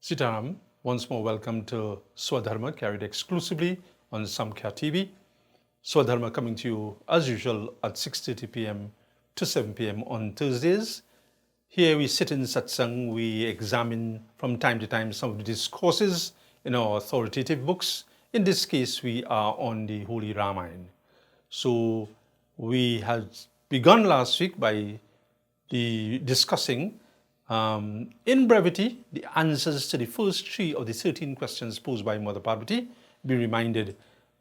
Sitaram, once more welcome to SWA DHARMA, carried exclusively on Samkhya TV. SWA DHARMA coming to you as usual at 6:30 p.m. to 7 p.m. on Thursdays. Here we sit in satsang, we examine from time to time some of the discourses in our authoritative books. In this case, we are on the Holy Ramayan. So we had begun last week by discussing in brevity the answers to the first three of the 13 questions posed by Mother Parvati. Be reminded,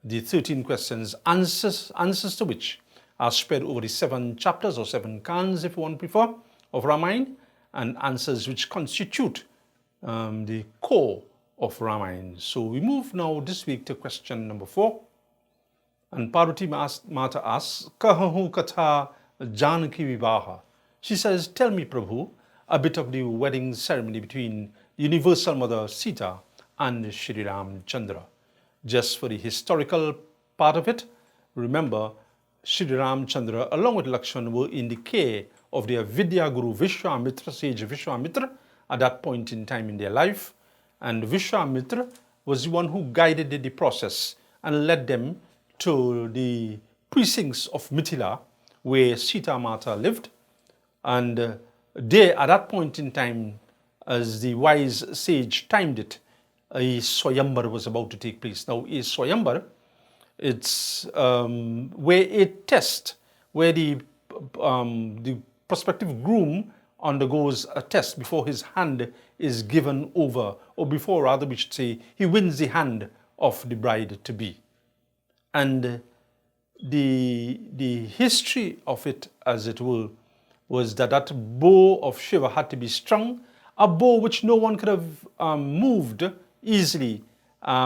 the 13 questions, answers to which are spread over the 7 chapters or 7 canons, if one prefer, of Ramayan, and answers which constitute the core of Ramayan. So we move now this week to question number 4. And Parvati Mata asks, Kahahu Katha Janaki Vivaha. She says, tell me, Prabhu, a bit of the wedding ceremony between Universal Mother Sita and Shri Ram Chandra. Just for the historical part of it, remember, Shri Ram Chandra along with Lakshman were in the care of their Vidya Guru Vishwamitra, sage Vishwamitra, at that point in time in their life. And Vishwamitra was the one who guided the process and led them to the precincts of Mithila, where Sita Mata lived. And there, at that point in time, as the wise sage timed it, a Swayambar was about to take place. Now, a Swayambar, it's where a test, where the prospective groom undergoes a test before his hand is given over, or before, rather, we should say, he wins the hand of the bride-to-be. And the history of it, as it were, was that bow of Shiva had to be strung, a bow which no one could have moved easily,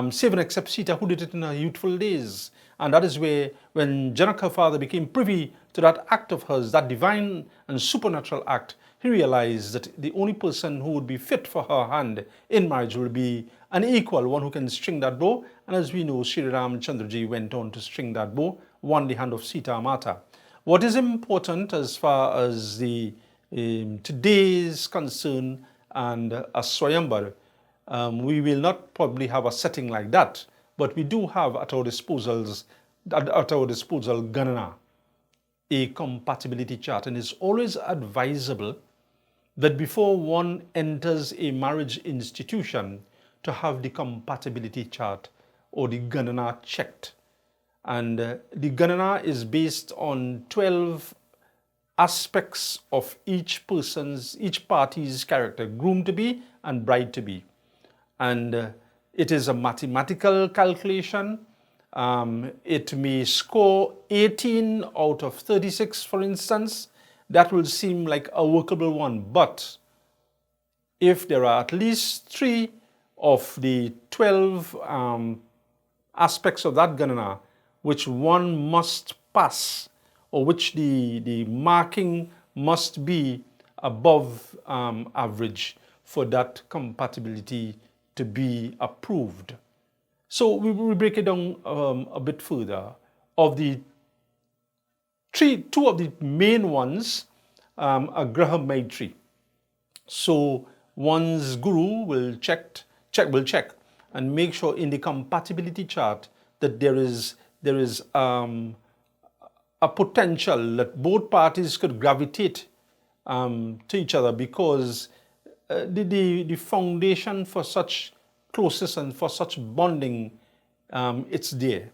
save and except Sita, who did it in her youthful days. And that is where, when Janaka, her father, became privy to that act of hers, that divine and supernatural act, he realized that the only person who would be fit for her hand in marriage will be an equal, one who can string that bow. And as we know, Shri Ram Chandraji went on to string that bow, won the hand of Sita Mata. What is important as far as the today's concern and a Swayambar, we will not probably have a setting like that, but we do have at our disposal Ganana, a compatibility chart, and it's always advisable that before one enters a marriage institution to have the compatibility chart or the Ganana checked. And the Ganana is based on 12 aspects of each party's character, groom-to-be and bride-to-be. And it is a mathematical calculation. It may score 18 out of 36, for instance. That will seem like a workable one. But if there are at least 3 of the 12 aspects of that Ganana, which one must pass, or which the marking must be above average for that compatibility to be approved. So we break it down a bit further. Of the 2 of the main ones are Graha Maitri. So one's guru will check and make sure in the compatibility chart that there is a potential that both parties could gravitate to each other, because the foundation for such closeness and for such bonding, it's there.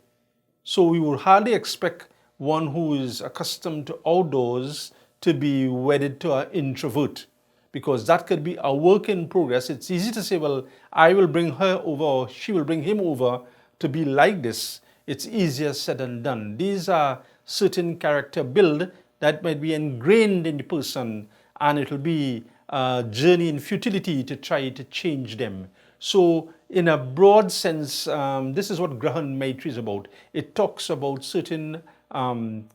So we would hardly expect one who is accustomed to outdoors to be wedded to an introvert, because that could be a work in progress. It's easy to say, well, I will bring her over, or she will bring him over to be like this. It's easier said than done. These are certain character build that might be ingrained in the person, and it will be a journey in futility to try to change them. So in a broad sense, this is what Grahan Maitri is about. It talks about certain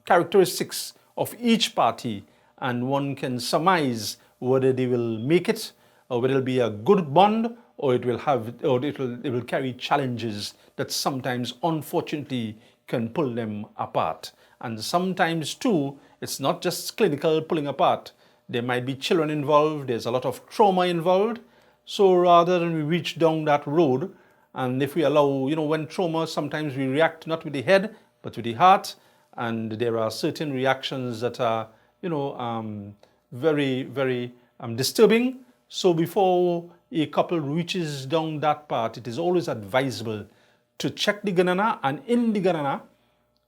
characteristics of each party, and one can surmise whether they will make it, or whether it will be a good bond, or it will carry challenges that sometimes, unfortunately, can pull them apart. And sometimes, too, it's not just clinical pulling apart. There might be children involved. There's a lot of trauma involved. So rather than we reach down that road, and if we allow, when trauma, sometimes we react not with the head, but with the heart, and there are certain reactions that are, very, very disturbing. So before a couple reaches down that path, it is always advisable to check the Ganana, and in the Ganana,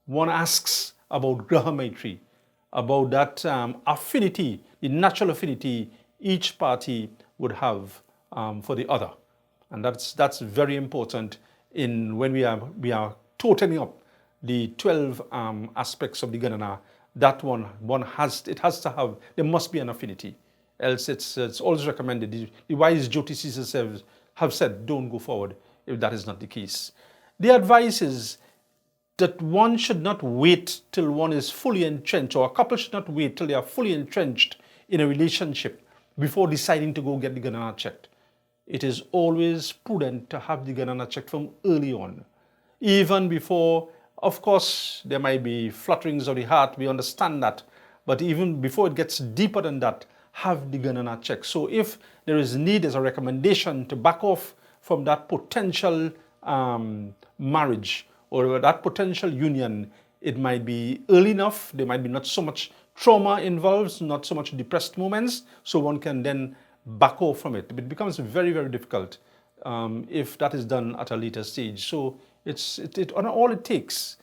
one asks about Graha Maitri, about that affinity, the natural affinity each party would have for the other. And that's very important in when we are totaling up the 12 aspects of the Ganana. That one has to have, there must be an affinity. Else it's always recommended. The wise Jyotishis have said, don't go forward if that is not the case. The advice is that one should not wait till one is fully entrenched, or a couple should not wait till they are fully entrenched in a relationship before deciding to go get the Ganana checked. It is always prudent to have the Ganana checked from early on. Even before, of course, there might be flutterings of the heart, we understand that, but even before it gets deeper than that, have the Ganana checked. So if there is need, as a recommendation to back off from that potential marriage or that potential union, it might be early enough, there might be not so much trauma involved, not so much depressed moments, so one can then back off from it. It becomes very, very difficult if that is done at a later stage. So all it takes,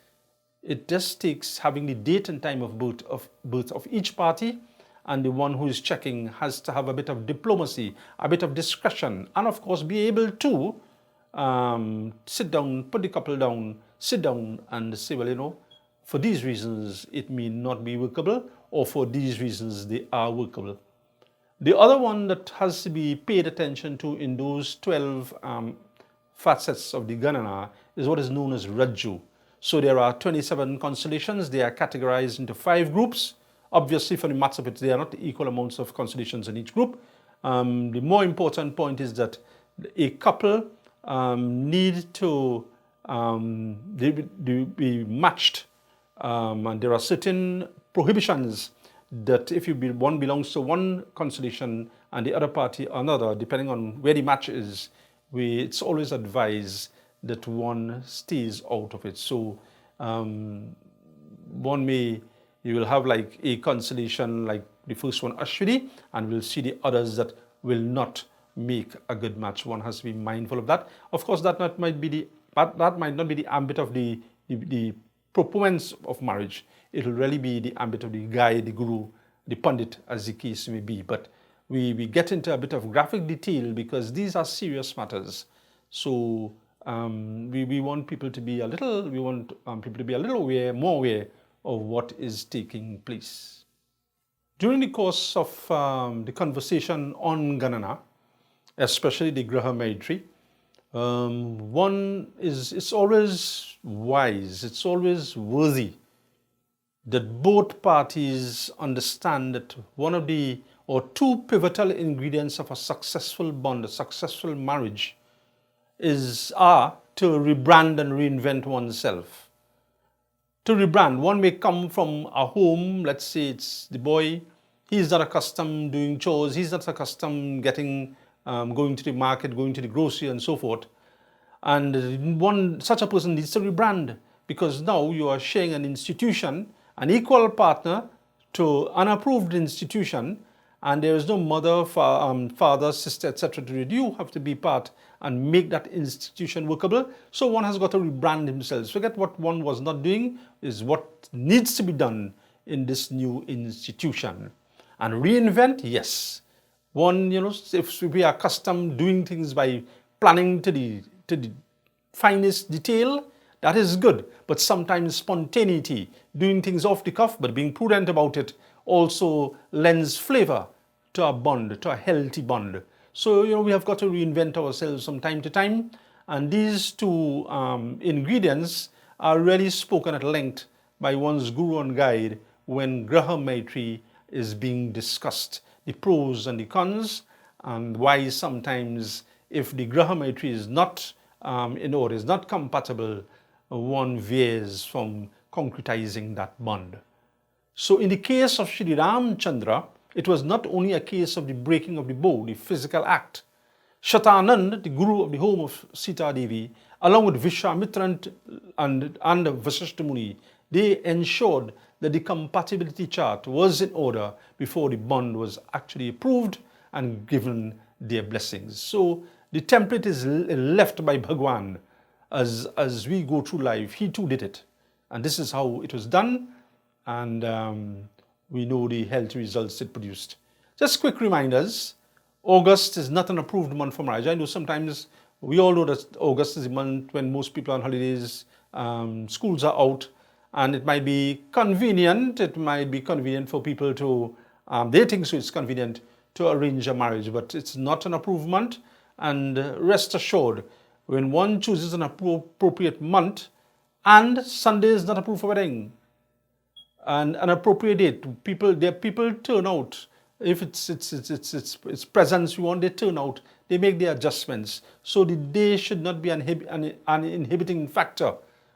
it just takes having the date and time of birth of each party, and the one who is checking has to have a bit of diplomacy, a bit of discretion, and of course be able to sit down, put the couple down, sit down and say, well, for these reasons it may not be workable, or for these reasons they are workable. The other one that has to be paid attention to in those 12 facets of the Ganana is what is known as Rajju. So there are 27 constellations. They are categorized into 5 groups. Obviously, for the maths of it, there are not equal amounts of constellations in each group. The more important point is that a couple need to be matched, and there are certain prohibitions that if one belongs to one constellation and the other party another, depending on where the match is, it's always advised that one stays out of it. So you will have like a constellation like the first one, Ashwini, and we'll see the others that will not make a good match. One has to be mindful of that. Of course, that might not be the ambit of the proponents of marriage. It will really be the ambit of the guide, the guru, the pandit, as the case may be. But we get into a bit of graphic detail because these are serious matters. So we want people to be a little aware, more aware of what is taking place. During the course of the conversation on Ganana, especially the Graha Maitri, it's always wise, it's always worthy that both parties understand that one of the or two pivotal ingredients of a successful bond, a successful marriage, are to rebrand and reinvent oneself. To rebrand, one may come from a home, let's say it's the boy, he's not accustomed doing chores, he's not accustomed going to the market, going to the grocery and so forth. And such a person needs to rebrand, because now you are sharing an institution, an equal partner to an approved institution, and there is no mother, father, sister, etc. to read. You have to be part and make that institution workable. So one has got to rebrand himself. Forget what one was not doing is what needs to be done in this new institution. And reinvent, yes. One, if we are accustomed doing things by planning to the finest detail, that is good. But sometimes spontaneity, doing things off the cuff, but being prudent about it, also lends flavor to a bond, to a healthy bond. So, we have got to reinvent ourselves from time to time. And these two ingredients are really spoken at length by one's guru and guide when Graha Maitri is being discussed. The pros and the cons, and why sometimes if the Graha Maitri is not in order, is not compatible, one veers from concretizing that bond. So in the case of Shri Ramchandra, it was not only a case of the breaking of the bow, the physical act. Shatanand, the guru of the home of Sita Devi, along with Vishwamitra and Vasishtha Muni, they ensured that the compatibility chart was in order before the bond was actually approved and given their blessings. So the template is left by Bhagwan as we go through life. He too did it. And this is how it was done. And we know the health results it produced. Just quick reminders. August is not an approved month for marriage. I know sometimes we all know that August is the month when most people are on holidays, schools are out, and it might be convenient. It might be convenient for people to, they think so it's convenient to arrange a marriage, but it's not an approved month. And rest assured, when one chooses an appropriate month, and Sunday is not approved for wedding, and an appropriate date, people turn out. If it's presents you want, they turn out, they make the adjustments. So the day should not be an inhibiting factor.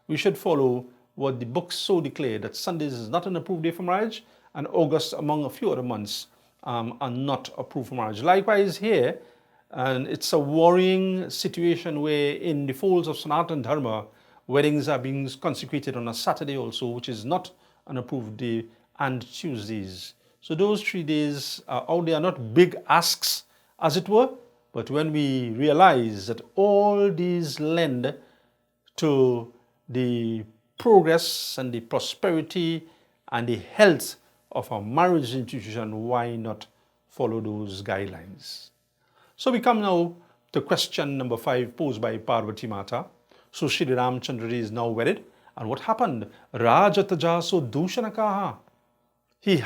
We should follow what the books so declare, that Sundays is not an approved day for marriage, and August, among a few other months, are not approved for marriage. Likewise here, and it's a worrying situation where in the folds of Sanatana Dharma, weddings are being consecrated on a Saturday also, which is not an approved day, and Tuesdays. So those 3 days are out there, not big asks, as it were, but when we realize that all these lend to the progress and the prosperity and the health of our marriage institution, why not follow those guidelines? So we come now to question number 5 posed by Parvati Mata. So Shri Ramchandra is now wedded, and what happened? Rajataja so dushanakaha. He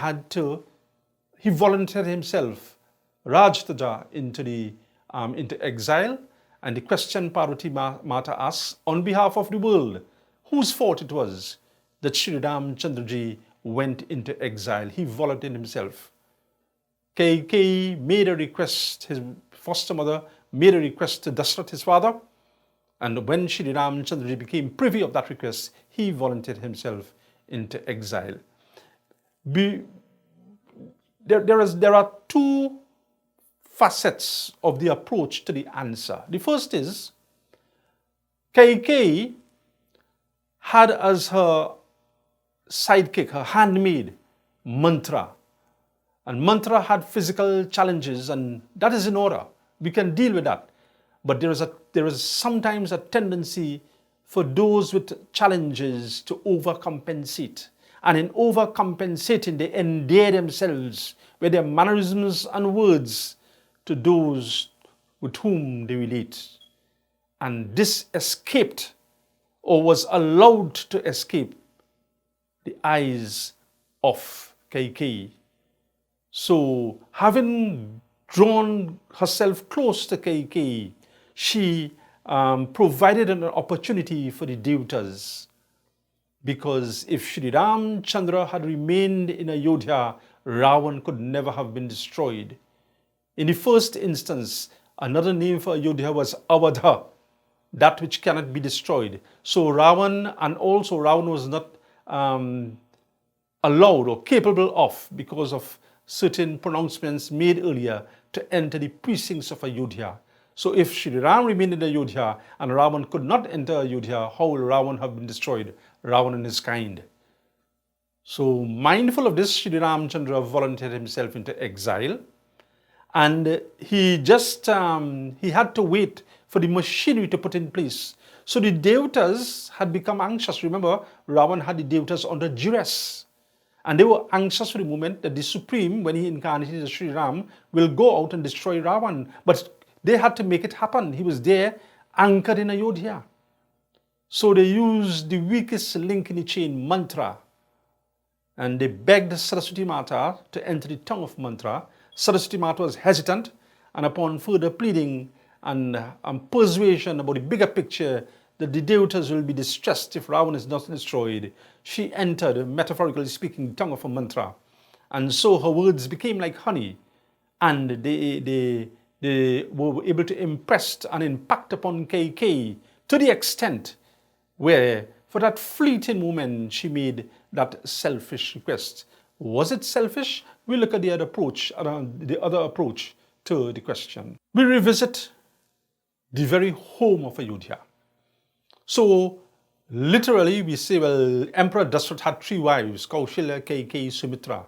volunteered himself, Rajtaja, into exile. And the question Parvati Mata asks, on behalf of the world, whose fault it was that Shri Ramchandraji went into exile? He volunteered himself. KK made a request, his foster mother made a request to Dashrath, his father. And when Shri Ramchandraji became privy of that request, he volunteered himself into exile. There are 2 facets of the approach to the answer. The first is, KK had as her sidekick, her handmaid, Mantra. And Mantra had physical challenges, and that is in order. We can deal with that. But there is sometimes a tendency for those with challenges to overcompensate. And in overcompensating, they endear themselves with their mannerisms and words to those with whom they relate. And this escaped, or was allowed to escape, the eyes of KK. So, having drawn herself close to KK, she provided an opportunity for the devatas. Because if Shri Ramchandra had remained in Ayodhya, Ravan could never have been destroyed. In the first instance, another name for Ayodhya was Avadha, that which cannot be destroyed. So Ravan, and also Ravan was not allowed or capable of, because of certain pronouncements made earlier, to enter the precincts of Ayodhya. So if Shri Ram remained in Ayodhya and Ravan could not enter Ayodhya, how will Ravan have been destroyed? Ravan and his kind. So mindful of this, Shri Ramchandra volunteered himself into exile, and he had to wait for the machinery to put in place. So the devatas had become anxious. Remember, Ravan had the devatas under duress, and they were anxious for the moment that the Supreme, when he incarnated as Shri Ram, will go out and destroy Ravan. But they had to make it happen. He was there, anchored in Ayodhya. So they used the weakest link in the chain, Mantra. And they begged Saraswati Mata to enter the tongue of Mantra. Saraswati Mata was hesitant, and upon further pleading and persuasion about the bigger picture that the devatas will be distressed if Ravan is not destroyed, she entered, metaphorically speaking, the tongue of a mantra. And so her words became like honey, and they were able to impress and impact upon KK to the extent where, for that fleeting moment, she made that selfish request. Was it selfish? We look at the other approach to the question. We revisit the very home of Ayodhya. So literally we say, well, Emperor Dasharatha had 3 wives, Kaushilya, KK, Sumitra,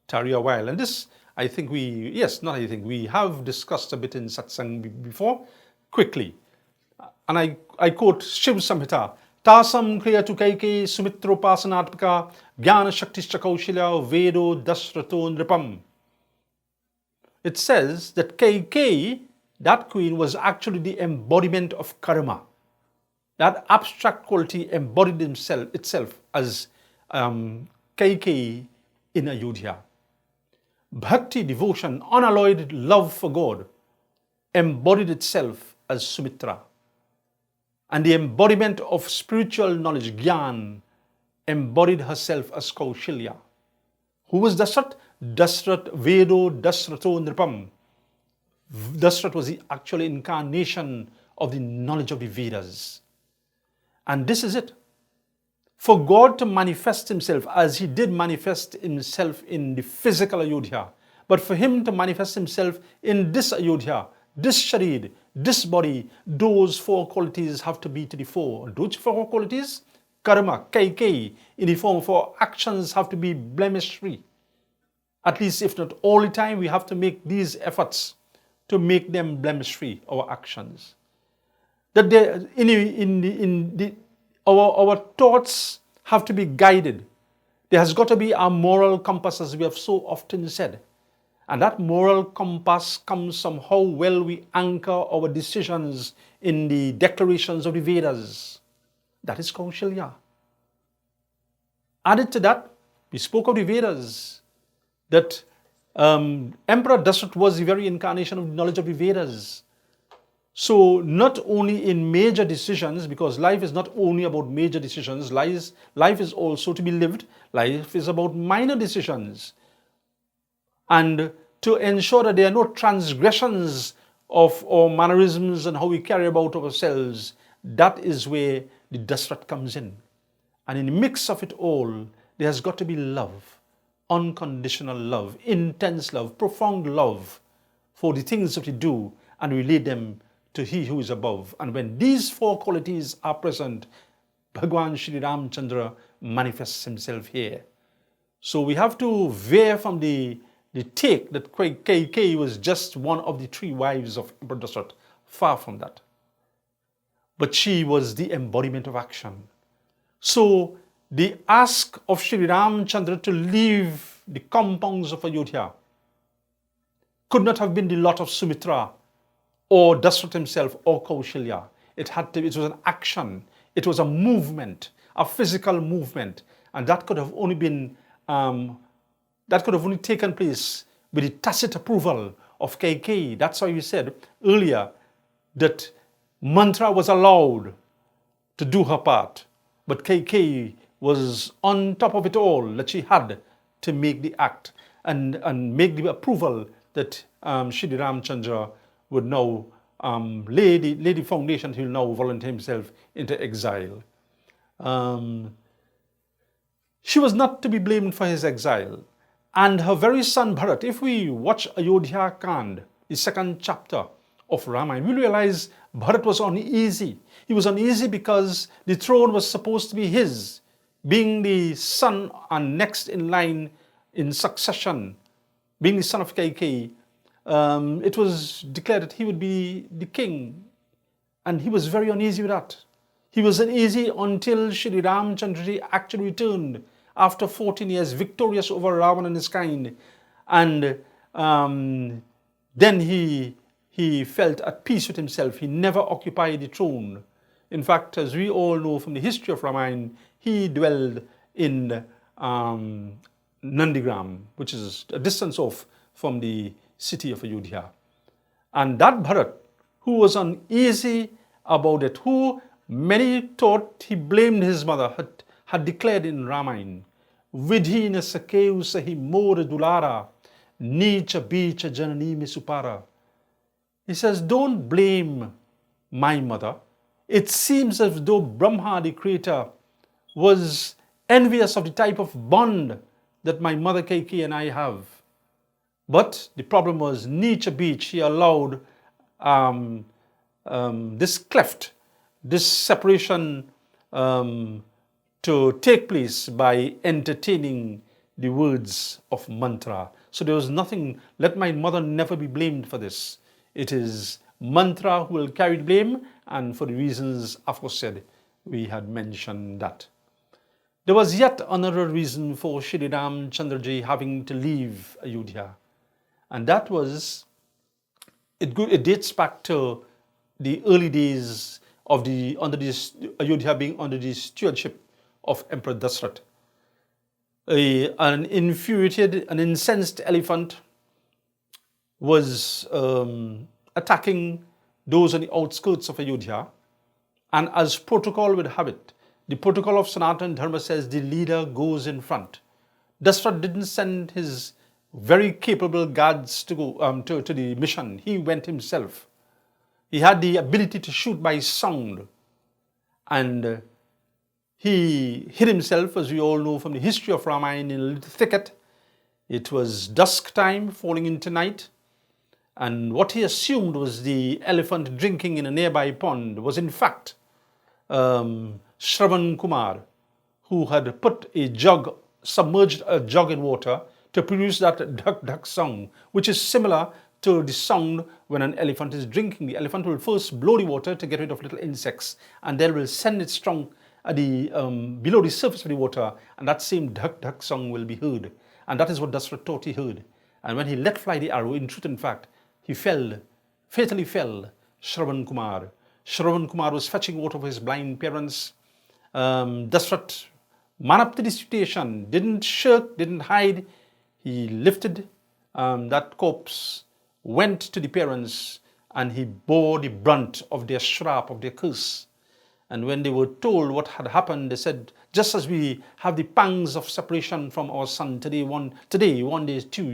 tarry a while. And this, I think we have discussed a bit in satsang before, quickly. And I quote Shiv Samhita, Tasam Kriya to KK Sumitro Pasanatpika Jnana Shaktischa Kaushilya Vedo Dasrato Nripam. It says that KK, that queen, was actually the embodiment of karma. That abstract quality embodied itself as KK in Ayodhya. Bhakti, devotion, unalloyed love for God embodied itself as Sumitra. And the embodiment of spiritual knowledge, Gyan, embodied herself as Kaushilya. Who was Dasrat? Dasrat Vedo Dasrato Nripam. Dasrat was the actual incarnation of the knowledge of the Vedas. And this is it. For God to manifest himself as he did manifest himself in the physical Ayodhya, but for him to manifest himself in this Ayodhya, this Sharid, this body, those 4 qualities have to be to the fore. Those 4 qualities, karma, KK, in the form of our actions have to be blemish-free. At least, if not all the time, we have to make these efforts to make them blemish-free, our actions. That our thoughts have to be guided. There has got to be a moral compass, as we have so often said. And that moral compass comes from how well we anchor our decisions in the declarations of the Vedas. That is Kaushilya. Added to that, we spoke of the Vedas, that Emperor Dasharatha was the very incarnation of the knowledge of the Vedas. So not only in major decisions, because life is not only about major decisions, life is also to be lived. Life is about minor decisions. And to ensure that there are no transgressions of our mannerisms and how we carry about ourselves, that is where the Dasharatha comes in. And in the mix of it all, there has got to be love, unconditional love, intense love, profound love for the things that we do, and we relate them to He who is above. And when these 4 qualities are present, Bhagwan Shri Ramchandra manifests himself here. So we have to veer from the take that KK was just one of the 3 wives of Emperor Dasharatha. Far from that. But she was the embodiment of action. So the ask of Shri Ramchandra to leave the compounds of Ayodhya could not have been the lot of Sumitra or Dasharatha himself or Kaushilya. It was an action. It was a movement, a physical movement. And that could have only been taken place with the tacit approval of KK. That's why we said earlier that Mantra was allowed to do her part, but KK was on top of it all, that she had to make the act and make the approval that Shri Ramchandra would now lay the foundation. He will now volunteer himself into exile. She was not to be blamed for his exile. And her very son Bharat, if we watch Ayodhya Kand, the 2nd chapter of Ramayan, we realize Bharat was uneasy. He was uneasy because the throne was supposed to be his, being the son and next in line in succession, being the son of KK. It was declared that he would be the king, and he was very uneasy with that. He was uneasy until Shri Ramchandra actually returned after 14 years, victorious over Ravan and his kind. And then he felt at peace with himself. He never occupied the throne. In fact, as we all know from the history of Ramayan, he dwelled in Nandigram, which is a distance off from the city of Ayodhya. And that Bharat, who was uneasy about it, who many thought he blamed his mother, had declared in Ramayan, Vidhi na sakeu sahi more dulara, nicha bicha janani me supara. He says, don't blame my mother. It seems as though Brahma, the creator, was envious of the type of bond that my mother KK and I have. But the problem was Nicha Beach, he allowed this cleft, this separation to take place by entertaining the words of mantra. So there was nothing, let my mother never be blamed for this. It is mantra who will carry the blame, and for the reasons aforesaid, we had mentioned that. There was yet another reason for Shri Ram Chandraji having to leave Ayodhya, and that was, it dates back to the early days of Ayodhya being under the stewardship of Emperor Dasrat. An infuriated, an incensed elephant was attacking those on the outskirts of Ayodhya, and as protocol would have it, the protocol of Sanatana Dharma says the leader goes in front. Dasrat didn't send his very capable guards to go to the mission. He went himself. He had the ability to shoot by sound, and he hid himself, as we all know from the history of Ramayan, in a little thicket. It was dusk time, falling into night, and what he assumed was the elephant drinking in a nearby pond was in fact Shravan Kumar, who had put a jug, submerged a jug in water to produce that duck duck song, which is similar to the sound when an elephant is drinking. The elephant will first blow the water to get rid of little insects, and then will send its trunk at the below the surface of the water, and that same duck duck song will be heard. And that is what Dasrat thought he heard. And when he let fly the arrow, in truth and fact, he fell, fatally fell, Shravan Kumar. Shravan Kumar was fetching water for his blind parents. Dasrat man up to the situation, didn't shirk, didn't hide. He lifted that corpse, went to the parents, and he bore the brunt of their shrap, of their curse. And when they were told what had happened, they said, just as we have the pangs of separation from our son today, one day too,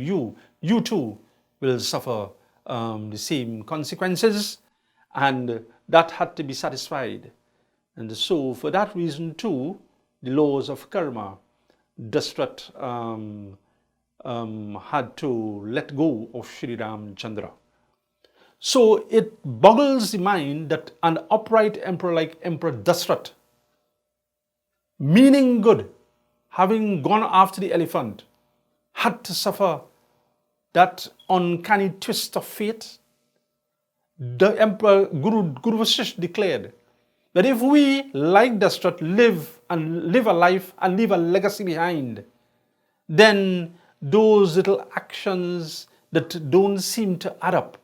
you too will suffer the same consequences. And that had to be satisfied. And so for that reason too, the laws of karma, Dasrat had to let go of Shri Ram Chandra. So it boggles the mind that an upright emperor like Emperor Dasrat, meaning good, having gone after the elephant, had to suffer that uncanny twist of fate. The Emperor Guru Vasishtha declared that if we, like Dasrat, live a life and leave a legacy behind, then those little actions that don't seem to add up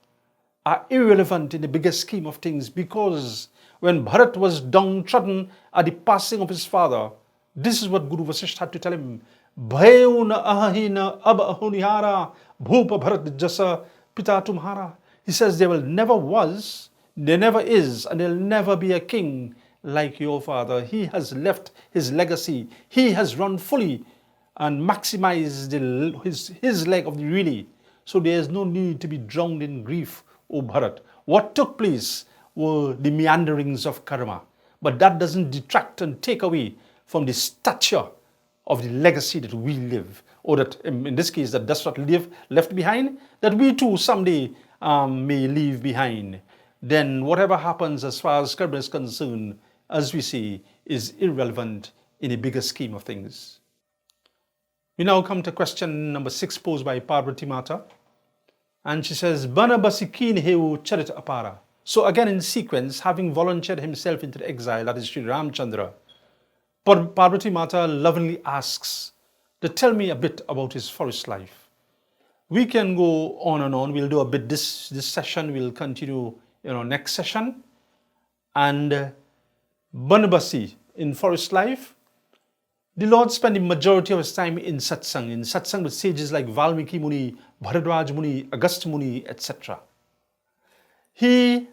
are irrelevant in the bigger scheme of things, because when Bharat was downtrodden at the passing of his father, this is what Guru Vasishtha had to tell him. Bhayuna ahina ab ahunihara bhupa Bharat jasa pita tumhara. He says there never was, there never is, and there'll never be a king like your father. He has left his legacy. He has run fully and maximized his leg of the relay. So there is no need to be drowned in grief, O Bharat. What took place were the meanderings of karma. But that doesn't detract and take away from the stature of the legacy that we live, or that in this case that Dasrat left behind, that we too someday may leave behind. Then whatever happens as far as karma is concerned, as we see, is irrelevant in a bigger scheme of things. We now come to question number 6 posed by Parvati Mata. And she says, Bana basikin heu charit apara. So again in sequence, having volunteered himself into the exile, that is Sri Ramchandra, Parvati Mata lovingly asks to tell me a bit about his forest life. We can go on and on. We'll do a bit this session. We'll continue next session. And Banabasi, in forest life, the Lord spent the majority of his time in satsang with sages like Valmiki Muni, Bharadwaj Muni, Agastya Muni, etc. He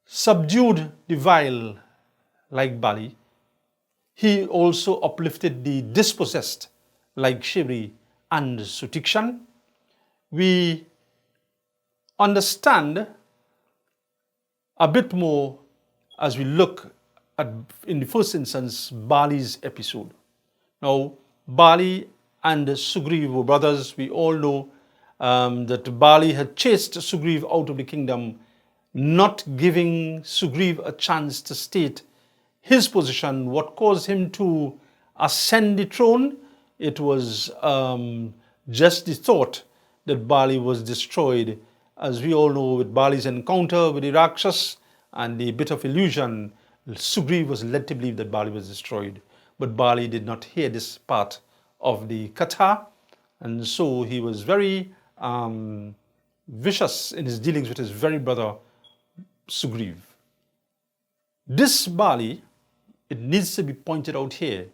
subdued the vile like Bali. He also uplifted the dispossessed like Shivri and Sutikshan. We understand a bit more as we look at, in the first instance, Bali's episode. Now, Bali and Sugriv were brothers. We all know that Bali had chased Sugriv out of the kingdom not giving Sugriv a chance to state his position, what caused him to ascend the throne. It was just the thought that Bali was destroyed. As we all know, with Bali's encounter with the Rakshas and the bit of illusion, Sugriv was led to believe that Bali was destroyed. But Bali did not hear this part of the Katha, and so he was very vicious in his dealings with his very brother Sugriv. This Bali, it needs to be pointed out here,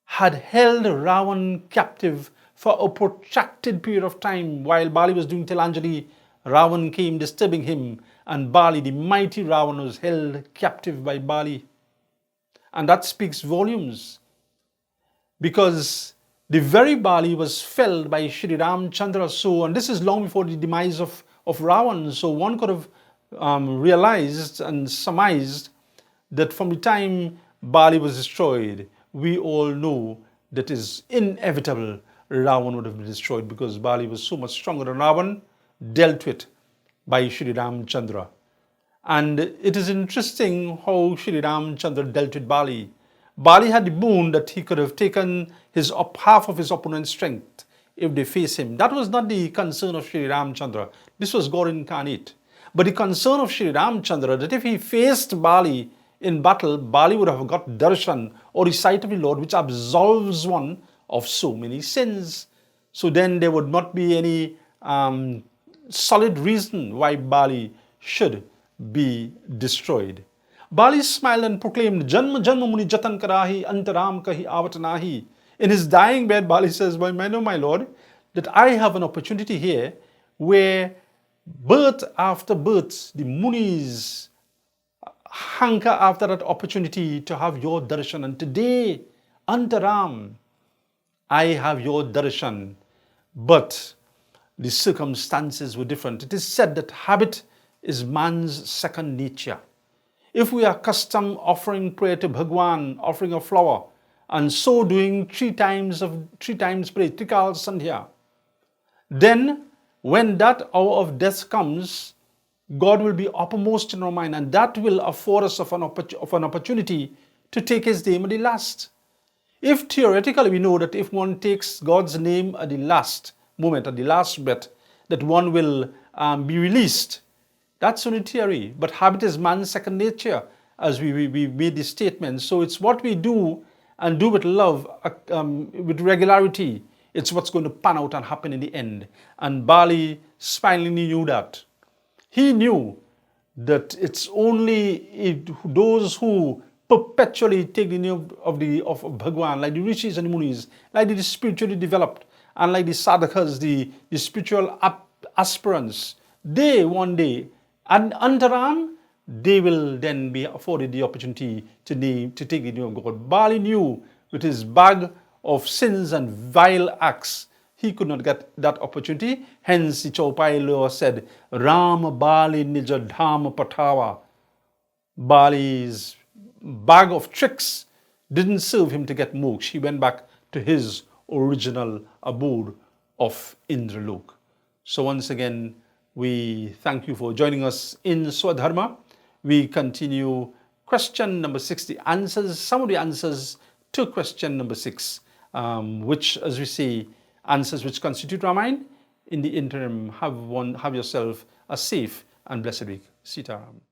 had held Ravan captive for a protracted period of time. While Bali was doing Tilanjali, Ravan came disturbing him, and Bali, the mighty Ravan, was held captive by Bali. And that speaks volumes, because the very Bali was felled by Shri Ramchandra. So, and this is long before the demise of Ravan. So one could have realized and surmised that from the time Bali was destroyed, we all know that it is inevitable Ravan would have been destroyed, because Bali was so much stronger than Ravan, dealt with by Shri Ramchandra. And it is interesting how Shri Ramchandra dealt with Bali. Bali had the boon that he could have taken half of his opponent's strength if they face him. That was not the concern of Shri Ramchandra. This was God incarnate. But the concern of Shri Ramchandra, that if he faced Bali in battle, Bali would have got darshan, or the sight of the Lord, which absolves one of so many sins. So then there would not be any solid reason why Bali should be destroyed. Bali smiled and proclaimed, Janma Janma Muni Jatan Karahi Antaram Kahi Avatanahi. In his dying bed, Bali says, "Well, I know, my Lord, that I have an opportunity here where birth after birth, the Munis hanker after that opportunity to have your darshan. And today, Antaram, I have your darshan." But the circumstances were different. It is said that habit is man's second nature. If we are accustomed offering prayer to Bhagwan, offering a flower, and so doing three times prayer, Trikal Sandhya, then when that hour of death comes, God will be uppermost in our mind, and that will afford us of an opportunity to take his name at the last. If theoretically we know that if one takes God's name at the last moment, at the last breath, that one will be released, that's only theory. But habit is man's second nature, as we made this statement. So it's what we do, and do with love, with regularity. It's what's going to pan out and happen in the end. And Bali smilingly knew that. He knew that it's only those who perpetually take the name of Bhagwan, like the rishis and the munis, like the spiritually developed, and like the sadhakas, the spiritual aspirants, they one day, and Antaram, they will then be afforded the opportunity to take the name of God. Bali knew with his bag of sins and vile acts, he could not get that opportunity. Hence, the Chaupai law said, Rama Bali Nija Dharma Patawa. Bali's bag of tricks didn't serve him to get moksha. He went back to his original abode of Indralok. So once again, we thank you for joining us in SWA. We continue question number 6, some of the answers to question number 6, which, as we say, answers which constitute Ramayan. In the interim, have yourself a safe and blessed week. Sitaram.